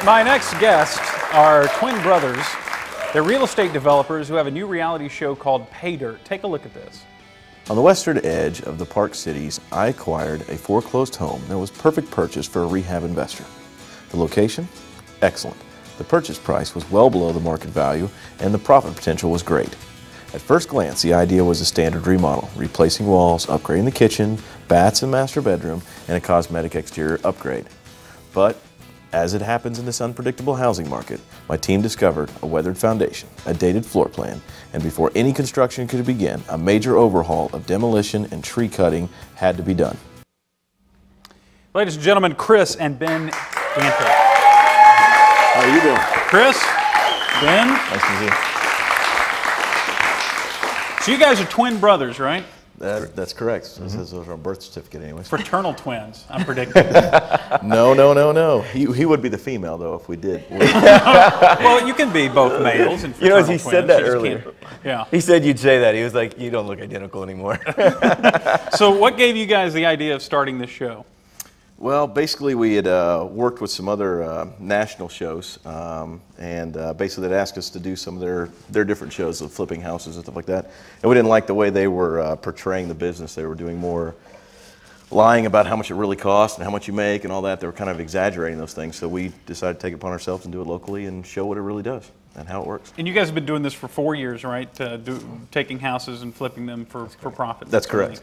My next guests are twin brothers. They're real estate developers who have a new reality show called PayDirt. Take a look at this. On the western edge of the Park Cities, I acquired a foreclosed home that was perfect purchase for a rehab investor. The location? Excellent. The purchase price was well below the market value and the profit potential was great. At first glance, the idea was a standard remodel, replacing walls, upgrading the kitchen, baths and master bedroom, and a cosmetic exterior upgrade. But as it happens in this unpredictable housing market, my team discovered a weathered foundation, a dated floor plan, and before any construction could begin, a major overhaul of demolition and tree cutting had to be done. Ladies and gentlemen, Chris and Ben Ganter. How are you doing? Chris, Ben. Nice to see you. So you guys are twin brothers, right? That's correct. This is our birth certificate anyways. Fraternal twins, I'm predicting. No. He would be the female, though, if we did. Well, you can be both males and fraternal twins. He said that earlier. Yeah. He said you'd say that. He was like, you don't look identical anymore. So what gave you guys the idea of starting this show? Well, basically we had worked with some other national shows, and basically they'd asked us to do some of their different shows of flipping houses and stuff like that. And we didn't like the way they were portraying the business. They were doing more lying about how much it really costs and how much you make and all that. They were kind of exaggerating those things. So we decided to take it upon ourselves and do it locally and show what it really does and how it works. And you guys have been doing this for 4 years, right? Taking houses and flipping them for profit. That's correct.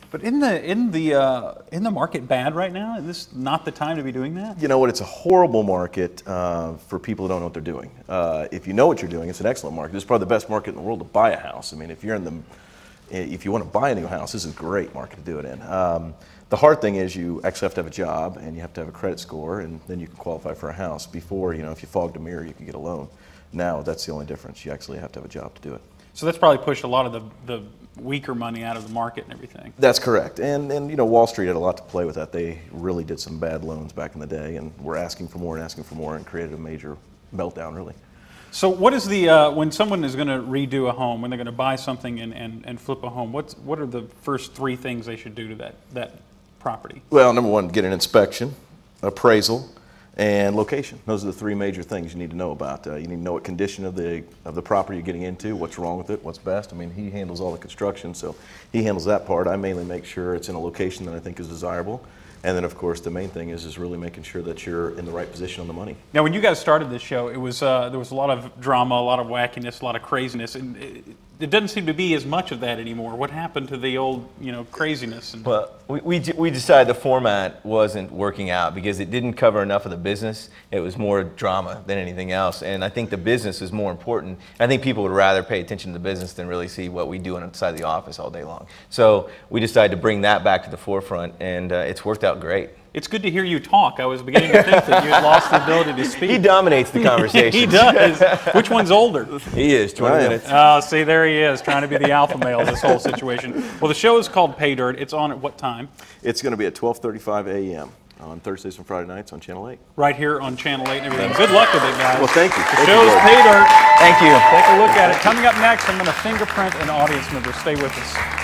But in the market bad right now? Is this not the time to be doing that? You know what? It's a horrible market for people who don't know what they're doing. If you know what you're doing, it's an excellent market. It's probably the best market in the world to buy a house. I mean, if you want to buy a new house, this is a great market to do it in. The hard thing is you actually have to have a job and you have to have a credit score, and then you can qualify for a house. Before, if you fogged a mirror, you can get a loan. Now, that's the only difference. You actually have to have a job to do it. So that's probably pushed a lot of the weaker money out of the market and everything. That's correct. And Wall Street had a lot to play with that. They really did some bad loans back in the day, and were asking for more and created a major meltdown, really. So what is when someone is going to redo a home, when they're going to buy something and flip a home, what are the first 3 things they should do to that property? Well, number one, get an inspection, appraisal, and location. Those are the 3 major things you need to know about. You need to know what condition of the property you're getting into, what's wrong with it, what's best. I mean, he handles all the construction, so he handles that part. I mainly make sure it's in a location that I think is desirable. And then, of course, the main thing is really making sure that you're in the right position on the money. Now, when you guys started this show, there was a lot of drama, a lot of wackiness, a lot of craziness, and it doesn't seem to be as much of that anymore. What happened to the old, craziness? Well, we decided the format wasn't working out because it didn't cover enough of the business. It was more drama than anything else, and I think the business is more important. I think people would rather pay attention to the business than really see what we do inside the office all day long. So we decided to bring that back to the forefront, and it's worked out great. It's good to hear you talk. I was beginning to think that you had lost the ability to speak. He dominates the conversation. He does. Which one's older? He is, 20 minutes. Oh, see, there he is, trying to be the alpha male of this whole situation. Well, the show is called PayDirt. It's on at what time? It's going to be at 12:35 a.m. on Thursdays and Friday nights on Channel 8. Right here on Channel 8 and everything. Good luck with it, guys. Well, thank you. The show is PayDirt. Thank you. Take a look at it. Coming up next, I'm going to fingerprint an audience member. Stay with us.